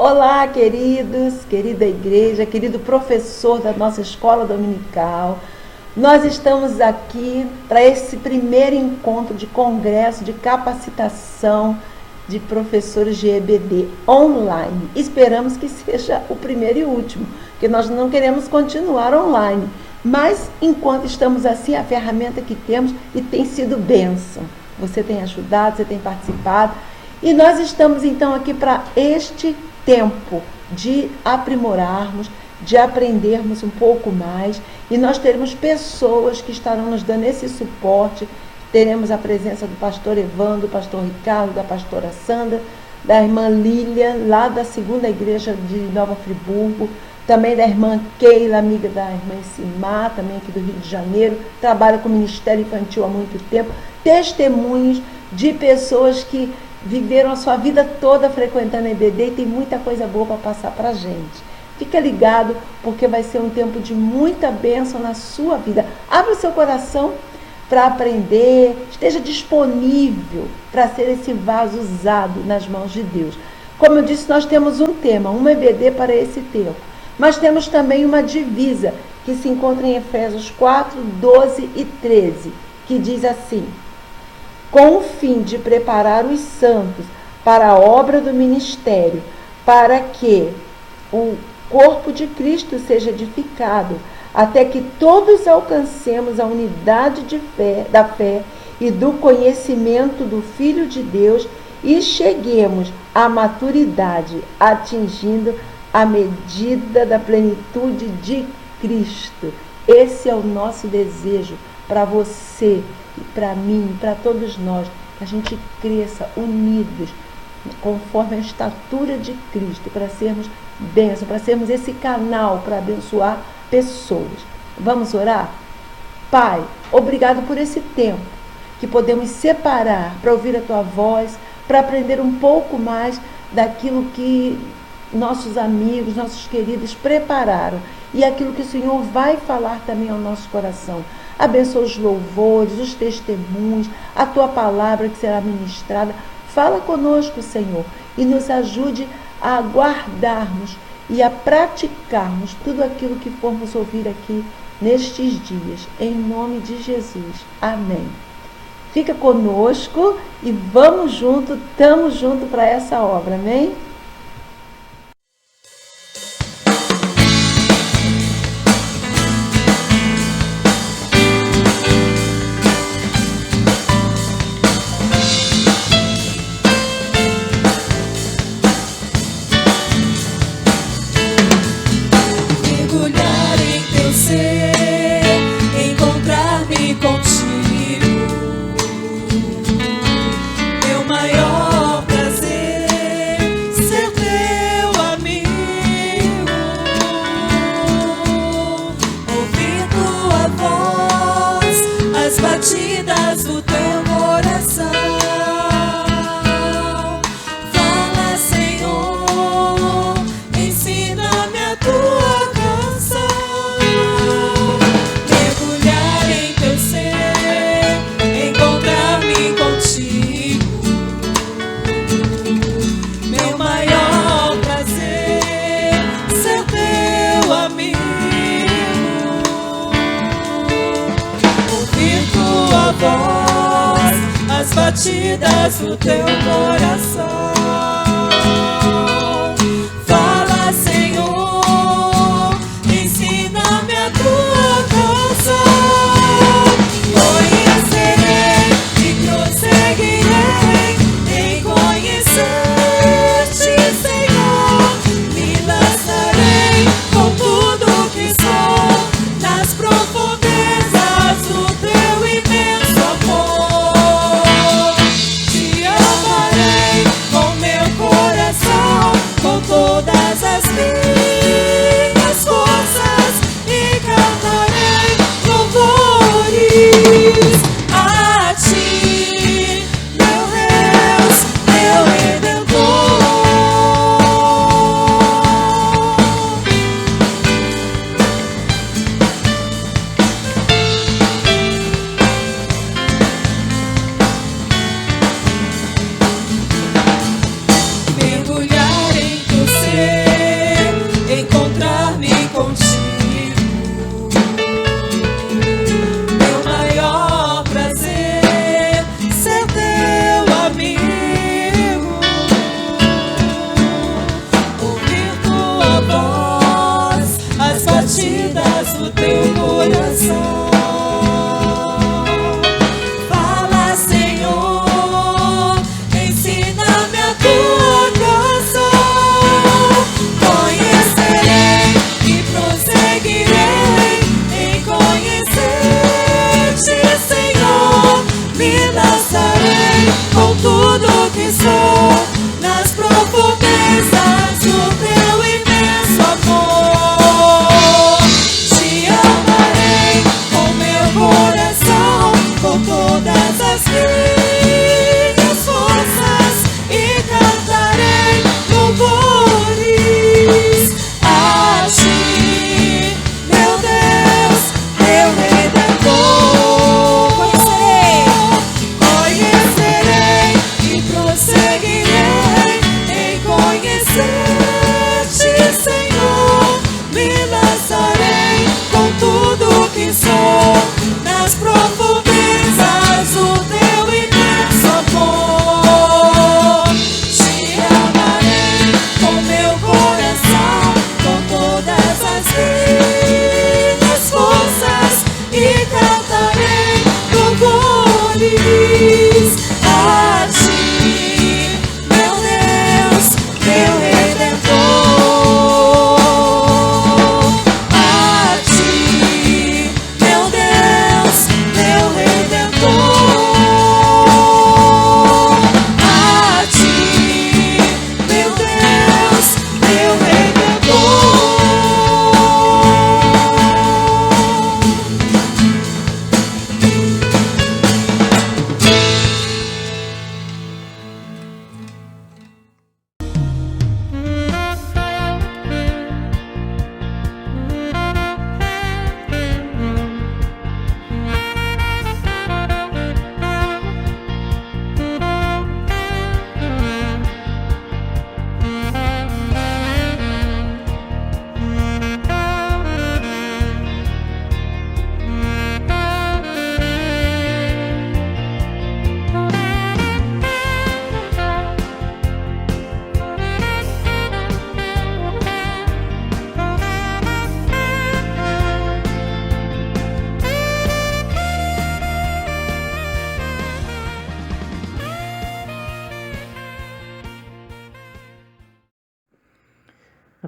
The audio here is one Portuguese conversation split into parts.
Olá, queridos, querida igreja, querido professor da nossa escola dominical. Nós estamos aqui para esse primeiro encontro de congresso de capacitação de professores de EBD online. Esperamos que seja o primeiro e último, porque nós não queremos continuar online. Mas, enquanto estamos assim, a ferramenta que temos e tem sido bênção. Você tem ajudado, você tem participado. E nós estamos, então, aqui para este tempo de aprimorarmos, de aprendermos um pouco mais, e nós teremos pessoas que estarão nos dando esse suporte. Teremos a presença do pastor Evandro, do pastor Ricardo, da pastora Sandra, da irmã Lília, lá da segunda igreja de Nova Friburgo, também da irmã Keila, amiga da irmã Simar, também aqui do Rio de Janeiro, trabalha com o Ministério Infantil há muito tempo, testemunhos de pessoas que viveram a sua vida toda frequentando a EBD e tem muita coisa boa para passar para a gente. Fica ligado, porque vai ser um tempo de muita bênção na sua vida. Abra o seu coração para aprender, esteja disponível para ser esse vaso usado nas mãos de Deus. Como eu disse, nós temos um tema, uma EBD para esse tempo, mas temos também uma divisa que se encontra em Efésios 4, 12 e 13, que diz assim: com o fim de preparar os santos para a obra do ministério, para que o corpo de Cristo seja edificado, até que todos alcancemos a unidade da fé e do conhecimento do Filho de Deus e cheguemos à maturidade, atingindo a medida da plenitude de Cristo. Esse é o nosso desejo para você, para mim, para todos nós, que a gente cresça unidos, conforme a estatura de Cristo, para sermos bênção, para sermos esse canal para abençoar pessoas. Vamos orar? Pai, obrigado por esse tempo que podemos separar para ouvir a Tua voz, para aprender um pouco mais daquilo que nossos amigos, nossos queridos prepararam e aquilo que o Senhor vai falar também ao nosso coração. Abençoa os louvores, os testemunhos, a Tua palavra que será ministrada. Fala conosco, Senhor, e nos ajude a guardarmos e a praticarmos tudo aquilo que formos ouvir aqui nestes dias. Em nome de Jesus. Amém. Fica conosco e vamos junto, estamos juntos para essa obra. Amém? Batidas do teu coração. Fala, Senhor, ensina-me a tua canção. Conhecerei e prosseguirei em conhecer-te, Senhor. Me lançarei com tudo que sou nas profundezas do teu imenso amor. Te amarei com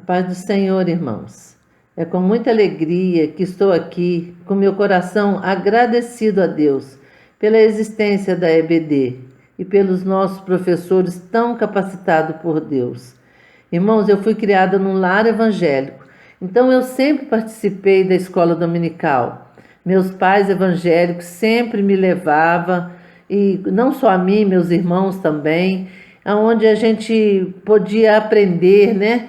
paz do Senhor, irmãos. É com muita alegria que estou aqui, com meu coração agradecido a Deus pela existência da EBD e pelos nossos professores tão capacitados por Deus. Irmãos, eu fui criada num lar evangélico, então eu sempre participei da escola dominical. Meus pais evangélicos sempre me levavam, e não só a mim, meus irmãos também, onde a gente podia aprender, né?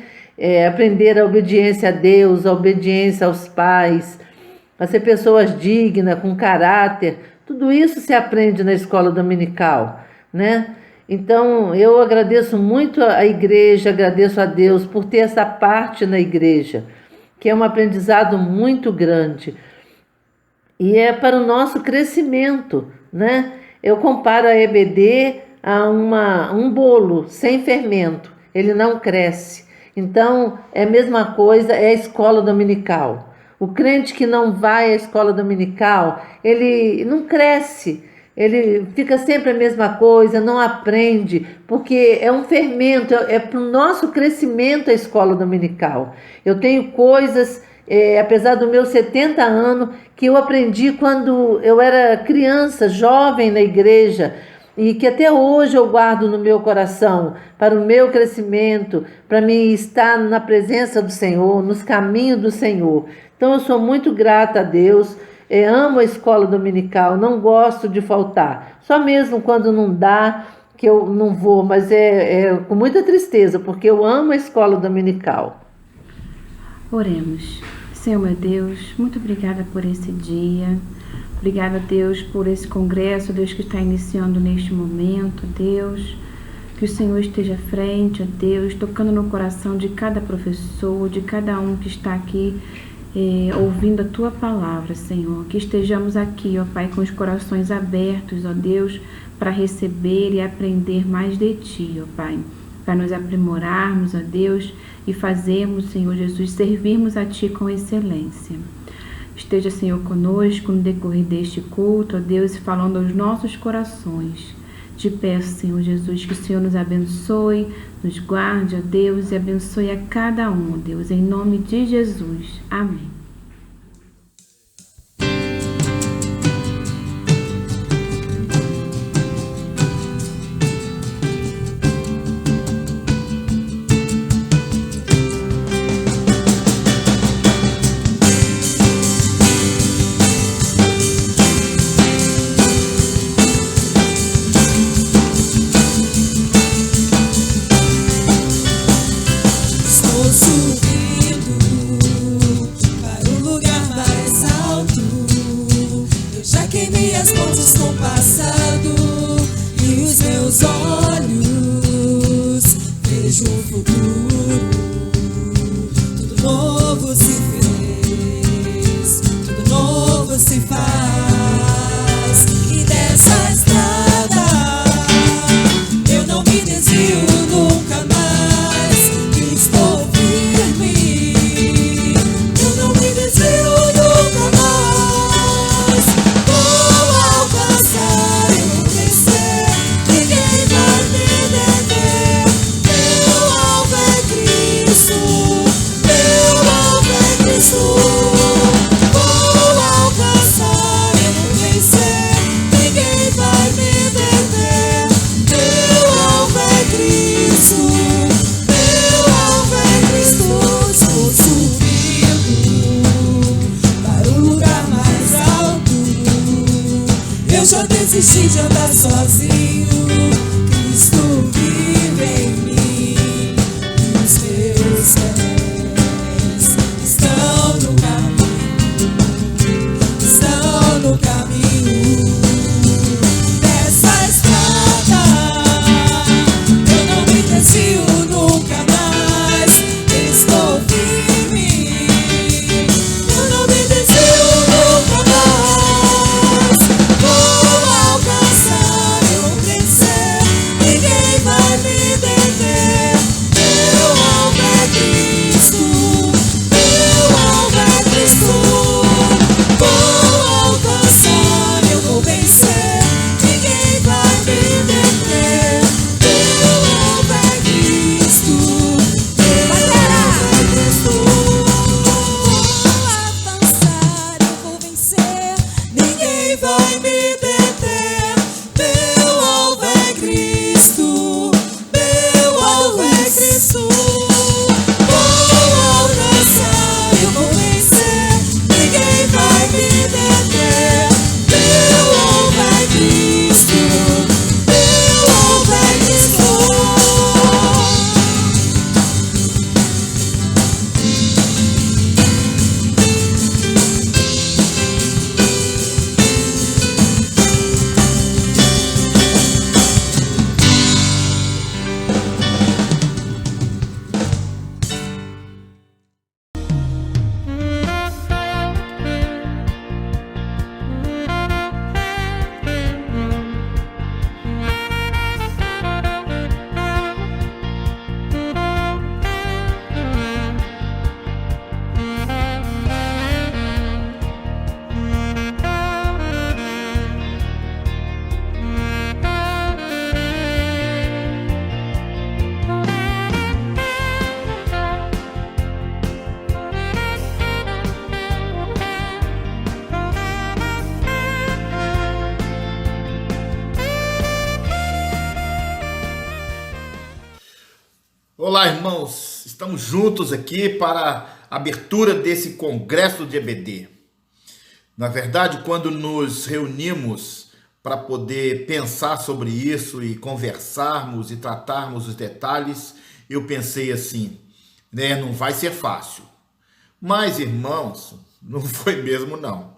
Aprender a obediência a Deus, a obediência aos pais, a ser pessoas dignas, com caráter. Tudo isso se aprende na escola dominical, né? Então, eu agradeço muito a igreja, agradeço a Deus por ter essa parte na igreja, que é um aprendizado muito grande. E é para o nosso crescimento, né? Eu comparo a EBD a um bolo sem fermento, ele não cresce. Então, é a mesma coisa, é a escola dominical. O crente que não vai à escola dominical, ele não cresce, ele fica sempre a mesma coisa, não aprende, porque é um fermento, é para o nosso crescimento a escola dominical. Eu tenho coisas, apesar dos meus 70 anos, que eu aprendi quando eu era criança, jovem na igreja, e que até hoje eu guardo no meu coração, para o meu crescimento, para mim estar na presença do Senhor, nos caminhos do Senhor. Então eu sou muito grata a Deus, amo a escola dominical, não gosto de faltar, só mesmo quando não dá, que eu não vou, mas é com muita tristeza, porque eu amo a escola dominical. Oremos. Senhor meu Deus, muito obrigada por esse dia. Obrigada, Deus, por esse congresso, Deus, que está iniciando neste momento, Deus. Que o Senhor esteja à frente, ó Deus, tocando no coração de cada professor, de cada um que está aqui ouvindo a Tua palavra, Senhor. Que estejamos aqui, ó Pai, com os corações abertos, ó Deus, para receber e aprender mais de Ti, ó Pai. Para nos aprimorarmos, ó Deus, e fazermos, Senhor Jesus, servirmos a Ti com excelência. Esteja, Senhor, conosco no decorrer deste culto, ó Deus, falando aos nossos corações. Te peço, Senhor Jesus, que o Senhor nos abençoe, nos guarde, ó Deus, e abençoe a cada um, ó Deus, em nome de Jesus. Amém. Desisti de andar sozinho, Cristo vive em mim, e os teus pés estão no caminho dessa estrada. Eu não me desvio nunca mais, estou firme, eu não me desvio nunca mais. Vou alcançar. Olá, irmãos, estamos juntos aqui para a abertura desse congresso de EBD. Na verdade, quando nos reunimos para poder pensar sobre isso e conversarmos e tratarmos os detalhes, eu pensei assim, né, não vai ser fácil. Mas, irmãos, não foi mesmo não.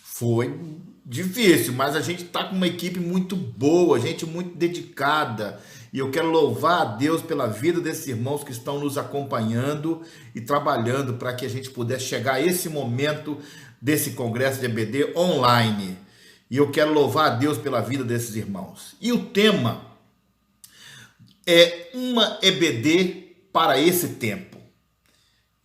Foi difícil, mas a gente está com uma equipe muito boa, gente muito dedicada. E eu quero louvar a Deus pela vida desses irmãos que estão nos acompanhando e trabalhando para que a gente pudesse chegar a esse momento desse congresso de EBD online. E eu quero louvar a Deus pela vida desses irmãos. E o tema é uma EBD para esse tempo.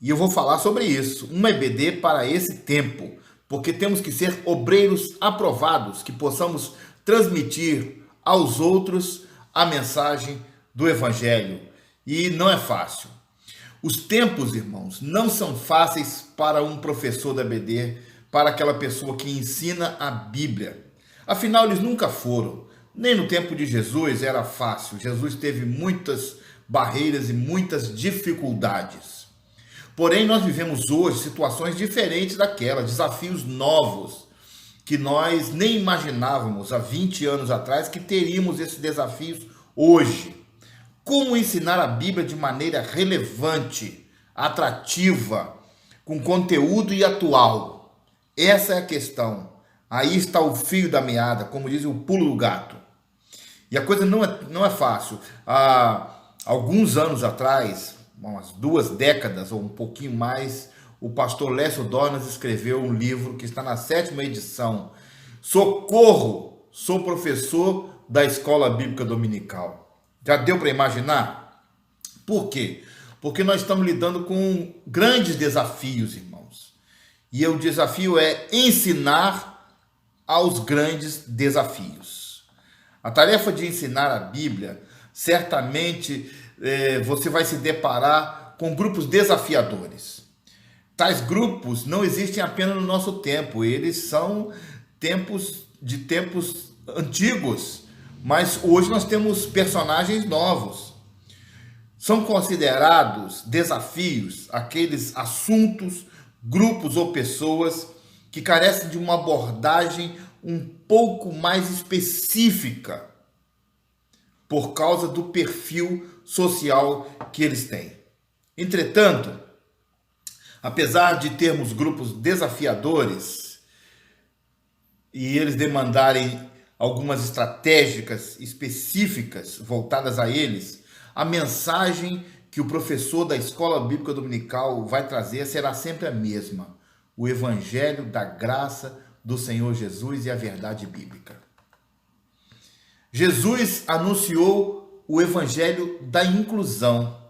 E eu vou falar sobre isso, uma EBD para esse tempo, porque temos que ser obreiros aprovados, que possamos transmitir aos outros a mensagem do Evangelho. E não é fácil. Os tempos, irmãos, não são fáceis para um professor da EBD, para aquela pessoa que ensina a Bíblia. Afinal, eles nunca foram. Nem no tempo de Jesus era fácil. Jesus teve muitas barreiras e muitas dificuldades. Porém, nós vivemos hoje situações diferentes daquelas, desafios novos, que nós nem imaginávamos há 20 anos atrás que teríamos esses desafios hoje. Como ensinar a Bíblia de maneira relevante, atrativa, com conteúdo e atual? Essa é a questão. Aí está o fio da meada, como diz o pulo do gato. E a coisa não é fácil. Há alguns anos atrás, umas 2 décadas ou um pouquinho mais, o pastor Lécio Dornas escreveu um livro que está na 7ª edição. Socorro, sou professor da Escola Bíblica Dominical. Já deu para imaginar? Por quê? Porque nós estamos lidando com grandes desafios, irmãos. E o desafio é ensinar aos grandes desafios. A tarefa de ensinar a Bíblia, certamente você vai se deparar com grupos desafiadores. Tais grupos não existem apenas no nosso tempo, eles são tempos antigos, mas hoje nós temos personagens novos. São considerados desafios aqueles assuntos, grupos ou pessoas que carecem de uma abordagem um pouco mais específica por causa do perfil social que eles têm. Entretanto, apesar de termos grupos desafiadores e eles demandarem algumas estratégias específicas voltadas a eles, a mensagem que o professor da Escola Bíblica Dominical vai trazer será sempre a mesma: o Evangelho da graça do Senhor Jesus e a verdade bíblica. Jesus anunciou o Evangelho da inclusão.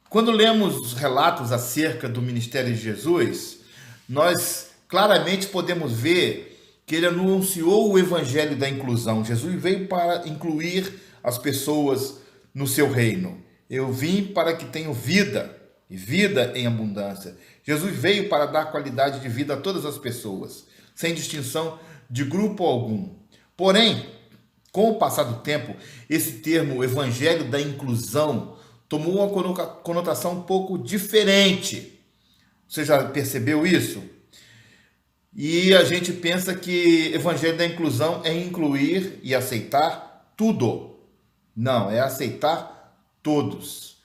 Quando lemos os relatos acerca do ministério de Jesus, nós claramente podemos ver que ele anunciou o Evangelho da inclusão. Jesus veio para incluir as pessoas no seu reino. Eu vim para que tenham vida, e vida em abundância. Jesus veio para dar qualidade de vida a todas as pessoas, sem distinção de grupo algum. Porém, com o passar do tempo, esse termo Evangelho da inclusão tomou uma conotação um pouco diferente. Você já percebeu isso? E a gente pensa que Evangelho da inclusão é incluir e aceitar tudo. Não, é aceitar todos.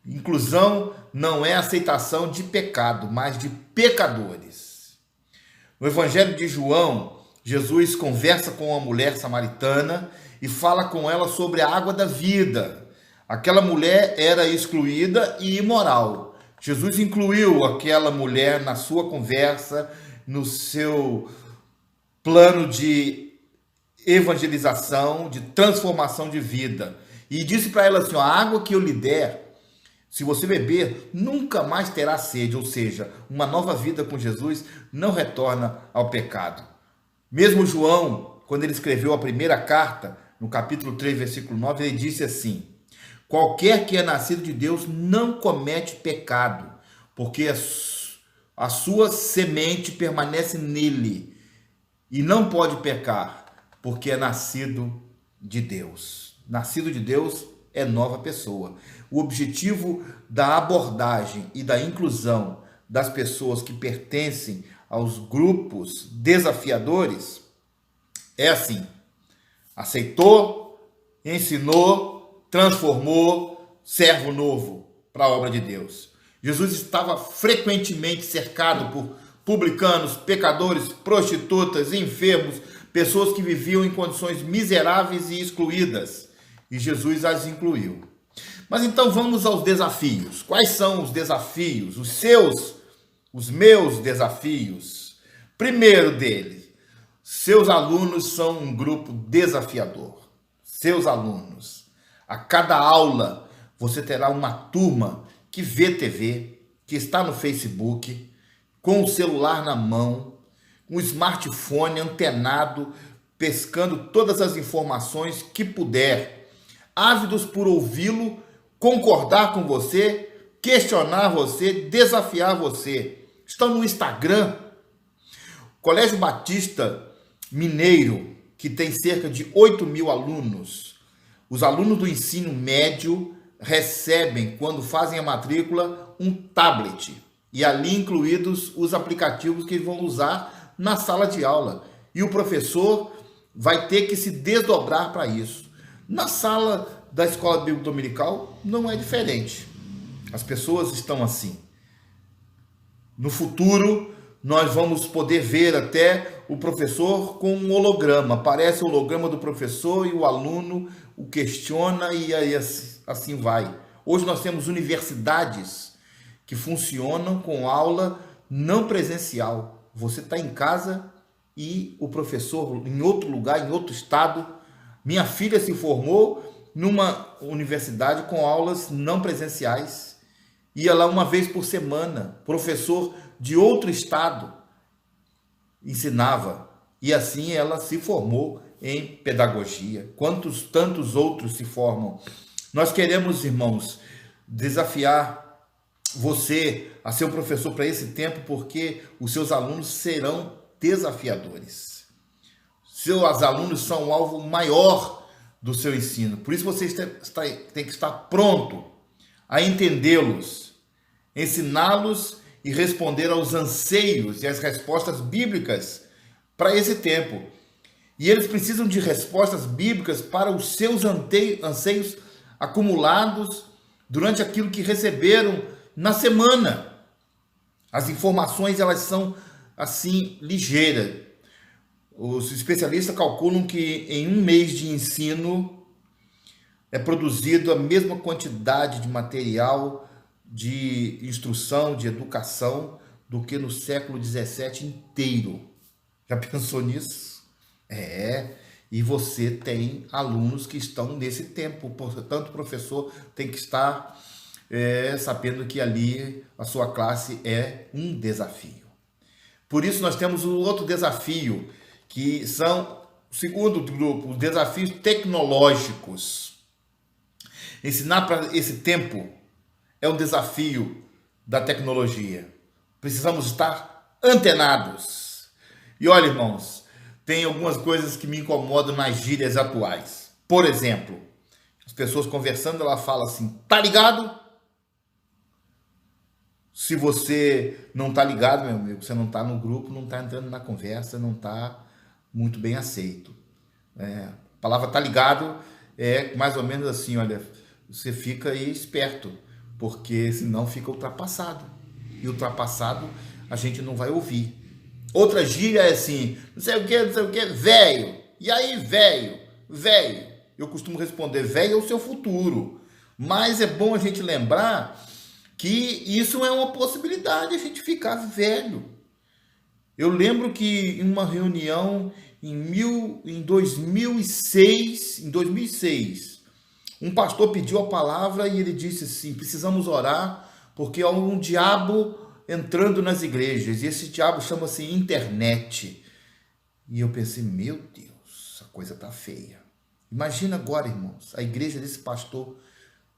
Inclusão não é aceitação de pecado, mas de pecadores. No Evangelho de João, Jesus conversa com uma mulher samaritana e fala com ela sobre a água da vida. Aquela mulher era excluída e imoral. Jesus incluiu aquela mulher na sua conversa, no seu plano de evangelização, de transformação de vida. E disse para ela assim: a água que eu lhe der, se você beber, nunca mais terá sede. Ou seja, uma nova vida com Jesus não retorna ao pecado. Mesmo João, quando ele escreveu a primeira carta, no capítulo 3, versículo 9, ele disse assim: qualquer que é nascido de Deus não comete pecado, porque a sua semente permanece nele e não pode pecar, porque é nascido de Deus. Nascido de Deus é nova pessoa. o objetivo da abordagem e da inclusão das pessoas que pertencem aos grupos desafiadores é assim: aceitou, ensinou, transformou, servo novo para a obra de Deus. Jesus estava frequentemente cercado por publicanos, pecadores, prostitutas, enfermos, pessoas que viviam em condições miseráveis e excluídas. E Jesus as incluiu. Mas então vamos aos desafios. Quais são os desafios? Os meus desafios. Primeiro deles, seus alunos são um grupo desafiador. Seus alunos. A cada aula você terá uma turma que vê TV, que está no Facebook, com o celular na mão, um smartphone antenado, pescando todas as informações que puder, ávidos por ouvi-lo, concordar com você, questionar você, desafiar você. Estão no Instagram. Colégio Batista Mineiro, que tem cerca de 8.000 alunos. Os alunos do ensino médio recebem, quando fazem a matrícula, um tablet. E ali incluídos os aplicativos que vão usar na sala de aula. E o professor vai ter que se desdobrar para isso. Na sala da escola bíblica dominical não é diferente. As pessoas estão assim. No futuro, nós vamos poder ver até o professor com um holograma. Aparece o holograma do professor e o aluno o questiona e aí assim vai. Hoje nós temos universidades que funcionam com aula não presencial. Você está em casa e o professor em outro lugar, em outro estado. Minha filha se formou numa universidade com aulas não presenciais. Ia lá uma vez por semana. Professor de outro estado ensinava. E assim ela se formou em pedagogia. Quantos tantos outros se formam? Nós queremos, irmãos, desafiar você a ser um professor para esse tempo, porque os seus alunos serão desafiadores. Seus alunos são o alvo maior do seu ensino. Por isso você tem que estar pronto a entendê-los, ensiná-los e responder aos anseios e às respostas bíblicas para esse tempo. E eles precisam de respostas bíblicas para os seus anseios acumulados durante aquilo que receberam na semana. As informações, elas são assim ligeiras. Os especialistas calculam que em um mês de ensino é produzido a mesma quantidade de material de instrução, de educação, do que no século XVII inteiro. Já pensou nisso? E você tem alunos que estão nesse tempo, portanto o professor tem que estar sabendo que ali a sua classe é um desafio. Por isso nós temos o outro desafio, que são, o segundo grupo, os desafios tecnológicos. Ensinar para esse tempo é um desafio da tecnologia. Precisamos estar antenados. E olha, irmãos, tem algumas coisas que me incomodam nas gírias atuais. Por exemplo, as pessoas conversando, ela fala assim, tá ligado? Se você não tá ligado, meu amigo, você não tá no grupo, não tá entrando na conversa, não tá muito bem aceito. A palavra tá ligado é mais ou menos assim, olha, você fica aí esperto, porque senão fica ultrapassado. E ultrapassado a gente não vai ouvir. Outra gíria é assim, não sei o que, velho. E aí, velho? Eu costumo responder, velho é o seu futuro. Mas é bom a gente lembrar que isso é uma possibilidade, a gente ficar velho. Eu lembro que em uma reunião em 2006, um pastor pediu a palavra e ele disse assim, precisamos orar porque há um diabo entrando nas igrejas, e esse diabo chama-se internet. E eu pensei, meu Deus, a coisa tá feia. Imagina agora, irmãos, a igreja desse pastor,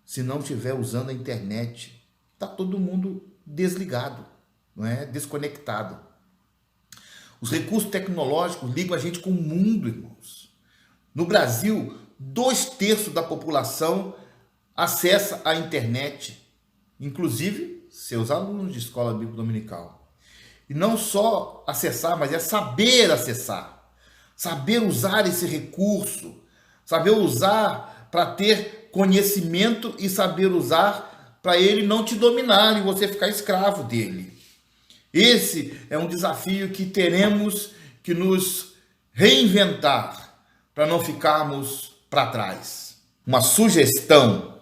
se não estiver usando a internet, tá todo mundo desligado, não é? Desconectado. Os recursos tecnológicos ligam a gente com o mundo, irmãos. No Brasil, 2/3 da população acessa a internet, inclusive seus alunos de escola bíblica dominical. E não só acessar, mas é saber acessar, saber usar esse recurso, saber usar para ter conhecimento e saber usar para ele não te dominar e você ficar escravo dele. Esse é um desafio que teremos que nos reinventar para não ficarmos para trás. Uma sugestão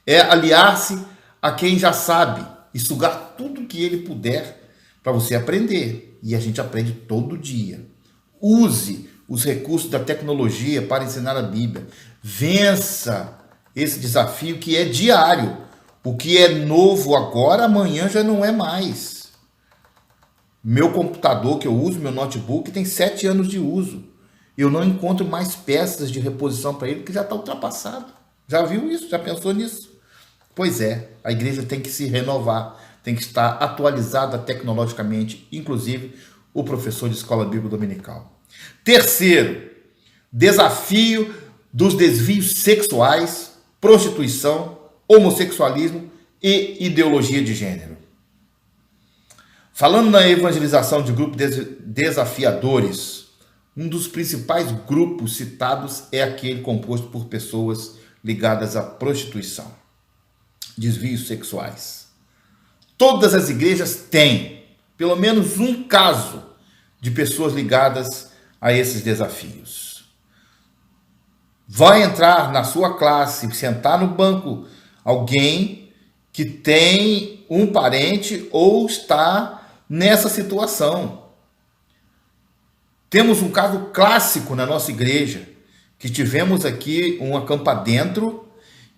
é aliar-se a quem já sabe e sugar tudo que ele puder para você aprender. E a gente aprende todo dia. Use os recursos da tecnologia para ensinar a Bíblia. Vença esse desafio que é diário. O que é novo agora, amanhã já não é mais. Meu computador que eu uso, meu notebook, tem 7 anos de uso. Eu não encontro mais peças de reposição para ele, porque já está ultrapassado. Já viu isso? Já pensou nisso? Pois é, a igreja tem que se renovar, tem que estar atualizada tecnologicamente, inclusive o professor de escola bíblica dominical. Terceiro, desafio dos desvios sexuais, prostituição, homossexualismo e ideologia de gênero. Falando na evangelização de grupos desafiadores, um dos principais grupos citados é aquele composto por pessoas ligadas à prostituição, desvios sexuais. Todas as igrejas têm pelo menos um caso de pessoas ligadas a esses desafios. Vai entrar na sua classe, sentar no banco alguém que tem um parente ou está nessa situação. Temos um caso clássico na nossa igreja, que tivemos aqui um acampa dentro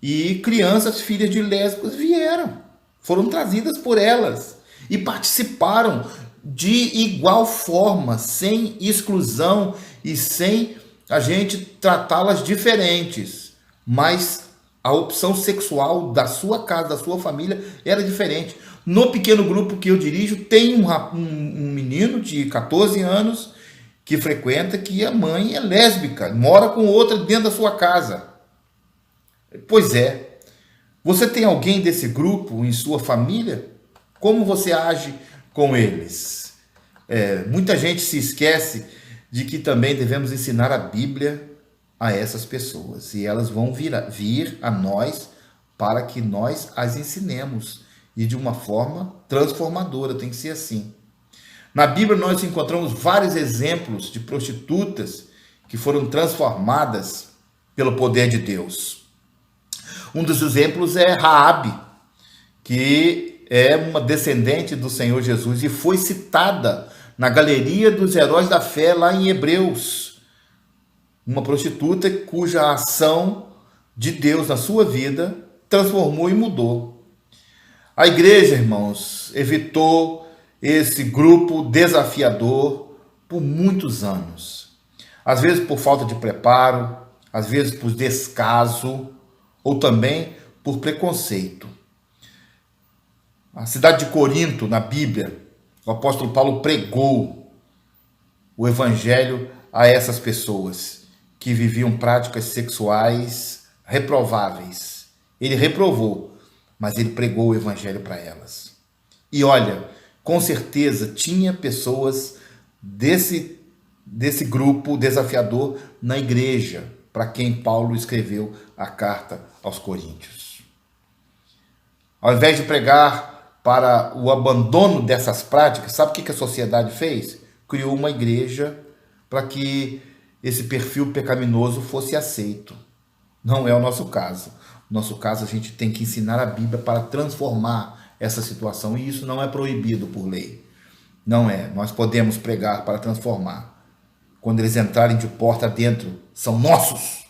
e crianças, filhas de lésbicas, foram trazidas por elas e participaram de igual forma, sem exclusão e sem a gente tratá-las diferentes, mas a opção sexual da sua casa, da sua família era diferente. No pequeno grupo que eu dirijo, tem um menino de 14 anos que frequenta, que a mãe é lésbica, mora com outra dentro da sua casa. Pois é, você tem alguém desse grupo em sua família? Como você age com eles? Muita gente se esquece de que também devemos ensinar a Bíblia a essas pessoas, e elas vão vir a nós para que nós as ensinemos, e de uma forma transformadora, tem que ser assim. Na Bíblia nós encontramos vários exemplos de prostitutas que foram transformadas pelo poder de Deus. Um dos exemplos é Raabe, que é uma descendente do Senhor Jesus e foi citada na galeria dos heróis da fé lá em Hebreus. Uma prostituta cuja ação de Deus na sua vida transformou e mudou. A igreja, irmãos, evitou esse grupo desafiador por muitos anos. Às vezes por falta de preparo, às vezes por descaso, ou também por preconceito. A cidade de Corinto, na Bíblia, o apóstolo Paulo pregou o evangelho a essas pessoas que viviam práticas sexuais reprováveis. Ele reprovou, mas ele pregou o evangelho para elas. E olha, com certeza tinha pessoas desse grupo desafiador na igreja, para quem Paulo escreveu a carta aos Coríntios. Ao invés de pregar para o abandono dessas práticas, sabe o que a sociedade fez? Criou uma igreja para que esse perfil pecaminoso fosse aceito. Não é o nosso caso. No nosso caso, a gente tem que ensinar a Bíblia para transformar essa situação, e isso não é proibido por lei. Não é. Nós podemos pregar para transformar. Quando eles entrarem de porta dentro, são nossos,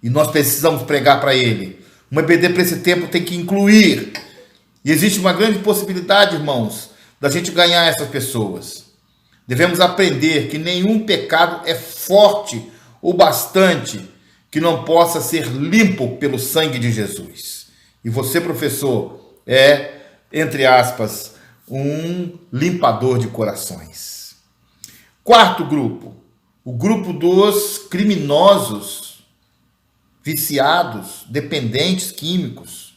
e nós precisamos pregar para ele. Uma EBD para esse tempo tem que incluir, e existe uma grande possibilidade, irmãos, da gente ganhar essas pessoas. Devemos aprender que nenhum pecado é forte o bastante que não possa ser limpo pelo sangue de Jesus. E você, professor, é, entre aspas, um limpador de corações. Quarto grupo, o grupo dos criminosos viciados, dependentes químicos.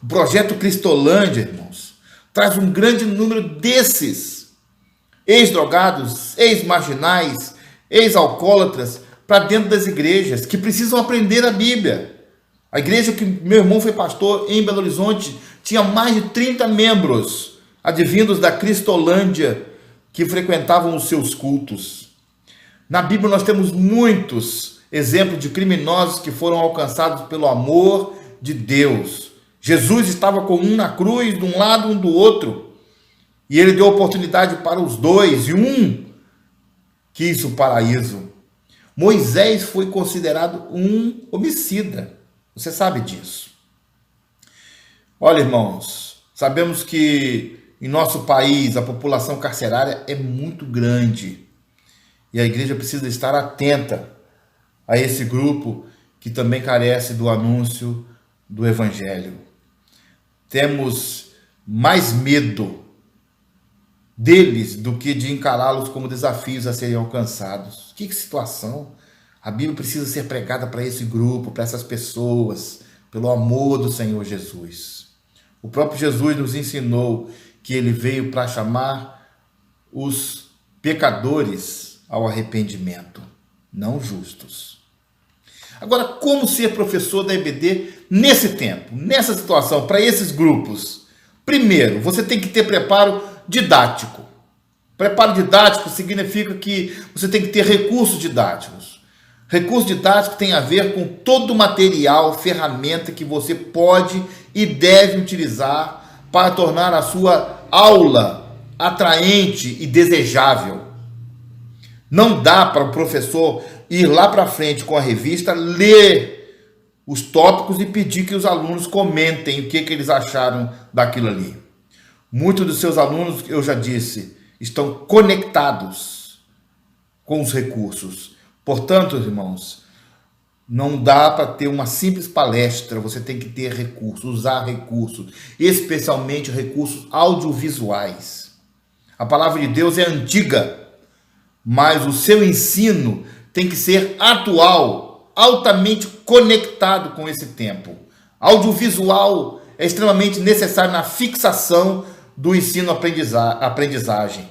O projeto Cristolândia, irmãos, traz um grande número desses ex-drogados, ex-marginais, ex-alcoólatras para dentro das igrejas que precisam aprender a Bíblia. A igreja que meu irmão foi pastor em Belo Horizonte tinha mais de 30 membros advindos da Cristolândia que frequentavam os seus cultos. Na Bíblia nós temos muitos exemplos de criminosos que foram alcançados pelo amor de Deus. Jesus estava com um na cruz, de um lado e um do outro, e ele deu oportunidade para os dois, e um quis o paraíso. Moisés foi considerado um homicida. Você sabe disso. Olha, irmãos, sabemos que em nosso país a população carcerária é muito grande e a igreja precisa estar atenta a esse grupo que também carece do anúncio do evangelho. Temos mais medo deles do que de encará-los como desafios a serem alcançados. Que situação! A Bíblia precisa ser pregada para esse grupo, para essas pessoas, pelo amor do Senhor Jesus. O próprio Jesus nos ensinou que ele veio para chamar os pecadores ao arrependimento, não justos. Agora, como ser professor da EBD nesse tempo, nessa situação, para esses grupos? Primeiro, você tem que ter preparo didático. Preparo didático significa que você tem que ter recursos didáticos. Recurso didático tem a ver com todo o material, ferramenta que você pode e deve utilizar para tornar a sua aula atraente e desejável. Não dá para o professor ir lá para frente com a revista, ler os tópicos e pedir que os alunos comentem o que eles acharam daquilo ali. Muitos dos seus alunos, eu já disse, estão conectados com os recursos. Portanto, irmãos, não dá para ter uma simples palestra, você tem que ter recursos, usar recursos, especialmente recursos audiovisuais. A palavra de Deus é antiga, mas o seu ensino tem que ser atual, altamente conectado com esse tempo. Audiovisual é extremamente necessário na fixação do ensino-aprendizagem.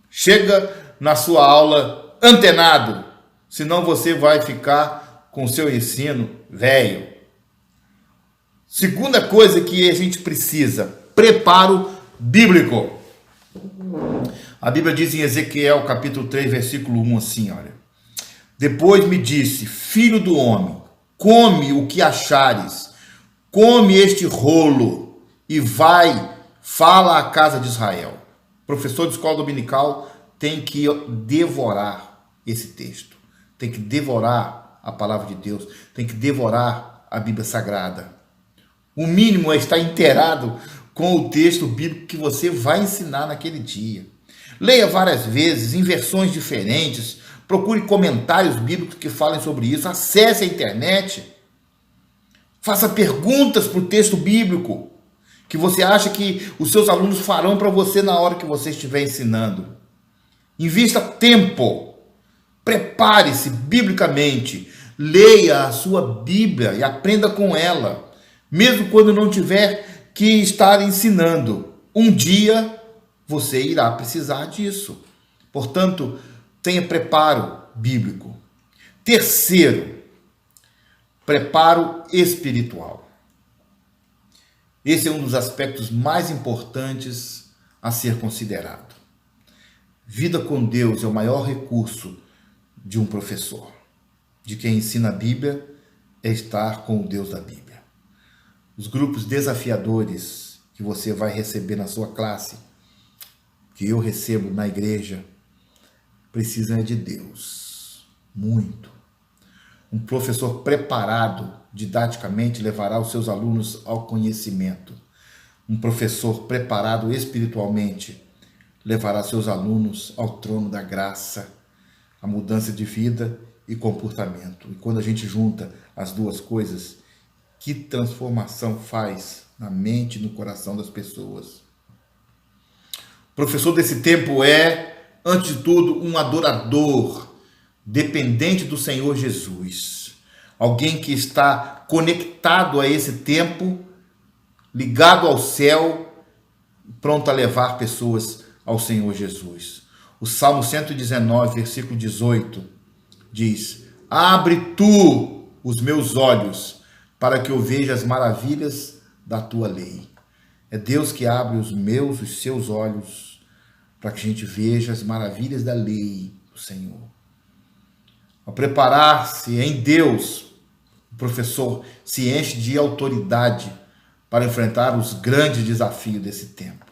Chega na sua aula antenado, senão você vai ficar com o seu ensino velho. Segunda coisa que a gente precisa, preparo bíblico. A Bíblia diz em Ezequiel, capítulo 3, versículo 1, assim, olha. Depois me disse, filho do homem, come o que achares, come este rolo e vai, fala à casa de Israel. O professor de escola dominical tem que devorar esse texto, tem que devorar a palavra de Deus, tem que devorar a Bíblia Sagrada. O mínimo é estar inteirado com o texto bíblico que você vai ensinar naquele dia. Leia várias vezes, em versões diferentes, procure comentários bíblicos que falem sobre isso, acesse a internet, faça perguntas para o texto bíblico que você acha que os seus alunos farão para você na hora que você estiver ensinando. Invista tempo, prepare-se biblicamente, leia a sua Bíblia e aprenda com ela, mesmo quando não tiver que estar ensinando. Um dia você irá precisar disso. Portanto, tenha preparo bíblico. Terceiro, preparo espiritual. Esse é um dos aspectos mais importantes a ser considerado. Vida com Deus é o maior recurso de um professor. De quem ensina a Bíblia é estar com o Deus da Bíblia. Os grupos desafiadores que você vai receber na sua classe, que eu recebo na igreja, precisam de Deus, muito. Um professor preparado didaticamente levará os seus alunos ao conhecimento. Um professor preparado espiritualmente levará seus alunos ao trono da graça, a mudança de vida e comportamento. E quando a gente junta as duas coisas, que transformação faz na mente e no coração das pessoas. O professor desse tempo é, antes de tudo, um adorador, dependente do Senhor Jesus. alguém que está conectado a esse tempo, ligado ao céu, pronto a levar pessoas ao Senhor Jesus. O Salmo 119, versículo 18, diz: abre tu os meus olhos, para que eu veja as maravilhas da tua lei. É Deus que abre os seus olhos, para que a gente veja as maravilhas da lei do Senhor. Ao preparar-se em Deus, o professor se enche de autoridade para enfrentar os grandes desafios desse tempo.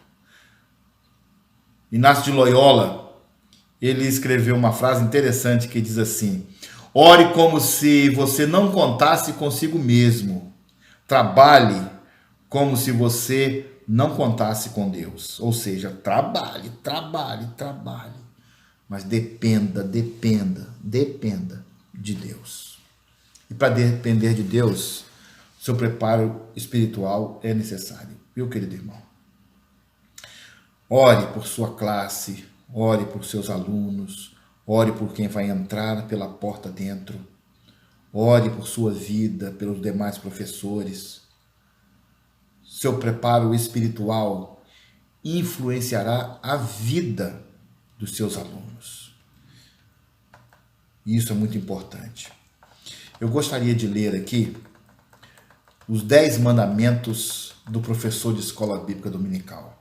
Inácio de Loyola, ele escreveu uma frase interessante que diz assim: ore como se você não contasse consigo mesmo. Trabalhe como se você não contasse com Deus. Ou seja, trabalhe, trabalhe, trabalhe. Mas dependa de Deus. E para depender de Deus, seu preparo espiritual é necessário. Viu, querido irmão? Ore por sua classe, ore por seus alunos, ore por quem vai entrar pela porta dentro, ore por sua vida, pelos demais professores. Seu preparo espiritual influenciará a vida dos seus alunos. Isso é muito importante. Eu gostaria de ler aqui os 10 mandamentos do professor de escola bíblica dominical.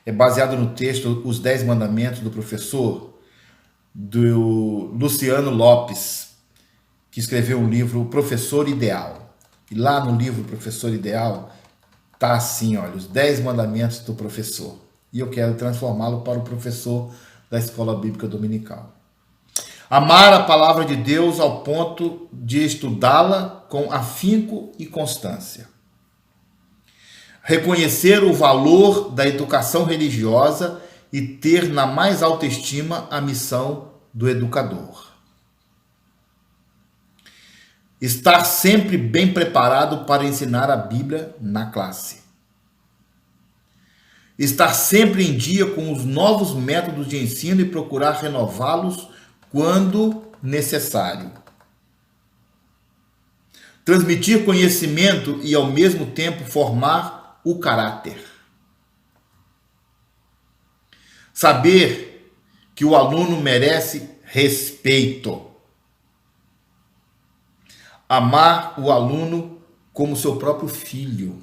É baseado no texto Os 10 Mandamentos do professor do Luciano Lopes, que escreveu o livro Professor Ideal. E lá no livro Professor Ideal está assim, olha, os 10 mandamentos do professor. E eu quero transformá-lo para o professor da escola bíblica dominical. Amar a palavra de Deus ao ponto de estudá-la com afinco e constância. Reconhecer o valor da educação religiosa e ter na mais alta estima a missão do educador. Estar sempre bem preparado para ensinar a Bíblia na classe. Estar sempre em dia com os novos métodos de ensino e procurar renová-los quando necessário. Transmitir conhecimento e, ao mesmo tempo, formar o caráter. Saber que o aluno merece respeito. Amar o aluno como seu próprio filho.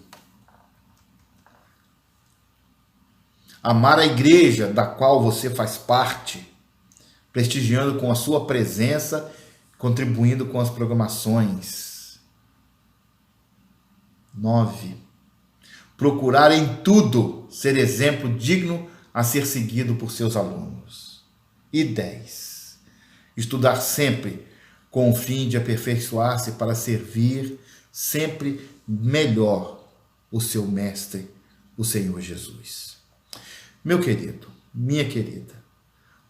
Amar a igreja da qual você faz parte, prestigiando com a sua presença, contribuindo com as programações. 9. Procurar em tudo ser exemplo digno a ser seguido por seus alunos. E 10. Estudar sempre com o fim de aperfeiçoar-se para servir sempre melhor o seu mestre, o Senhor Jesus. Meu querido, minha querida,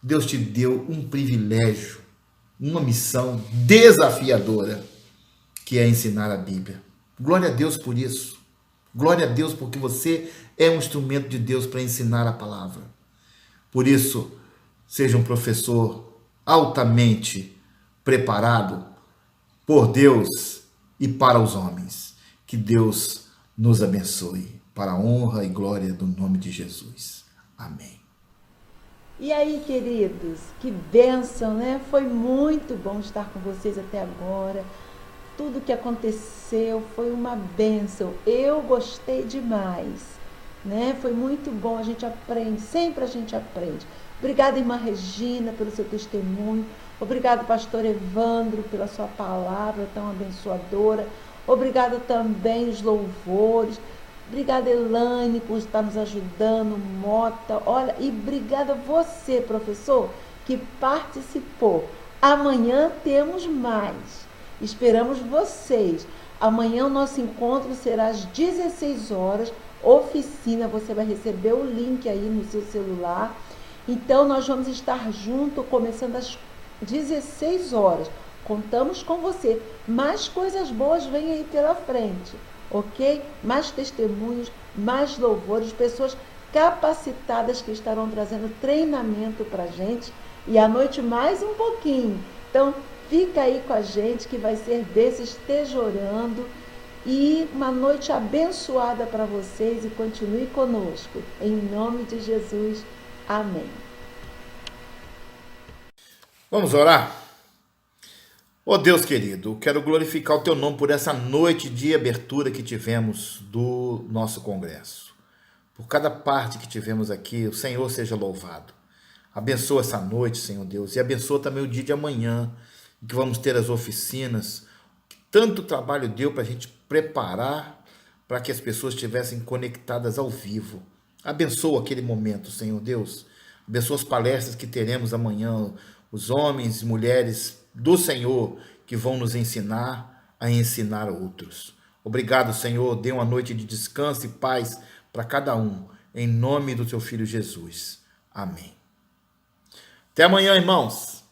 Deus te deu um privilégio, uma missão desafiadora, que é ensinar a Bíblia. Glória a Deus por isso. Glória a Deus porque você é um instrumento de Deus para ensinar a palavra. Por isso, seja um professor altamente preparado por Deus e para os homens. Que Deus nos abençoe para a honra e glória do nome de Jesus. Amém. E aí, queridos, que bênção, né? Foi muito bom estar com vocês até agora. Tudo que aconteceu foi uma bênção. Eu gostei demais, né? Foi muito bom, a gente aprende, sempre a gente aprende. Obrigada, irmã Regina, pelo seu testemunho. Obrigado, pastor Evandro, pela sua palavra tão abençoadora. Obrigada também os louvores. Obrigada, Elaine, por estar nos ajudando, Mota. Olha, e obrigada a você, professor, que participou. Amanhã temos mais. Esperamos vocês. Amanhã o nosso encontro será às 16 horas, oficina. Você vai receber o link aí no seu celular. Então, nós vamos estar juntos, começando às 16 horas. Contamos com você. Mais coisas boas vêm aí pela frente, ok? Mais testemunhos, mais louvores, pessoas capacitadas que estarão trazendo treinamento para a gente. E à noite mais um pouquinho. Então, Fica aí com a gente que vai ser desses Tejorando. E uma noite abençoada para vocês e continue conosco. Em nome de Jesus. Amém. Vamos orar? Ó Deus querido, quero glorificar o teu nome por essa noite de abertura que tivemos do nosso congresso. Por cada parte que tivemos aqui, o Senhor seja louvado. Abençoa essa noite, Senhor Deus, e abençoa também o dia de amanhã, que vamos ter as oficinas, que tanto trabalho deu para a gente preparar para que as pessoas estivessem conectadas ao vivo. Abençoa aquele momento, Senhor Deus. Abençoa as palestras que teremos amanhã, os homens e mulheres do Senhor que vão nos ensinar a ensinar outros. Obrigado, Senhor. Dê uma noite de descanso e paz para cada um, em nome do teu Filho Jesus. Amém. Até amanhã, irmãos.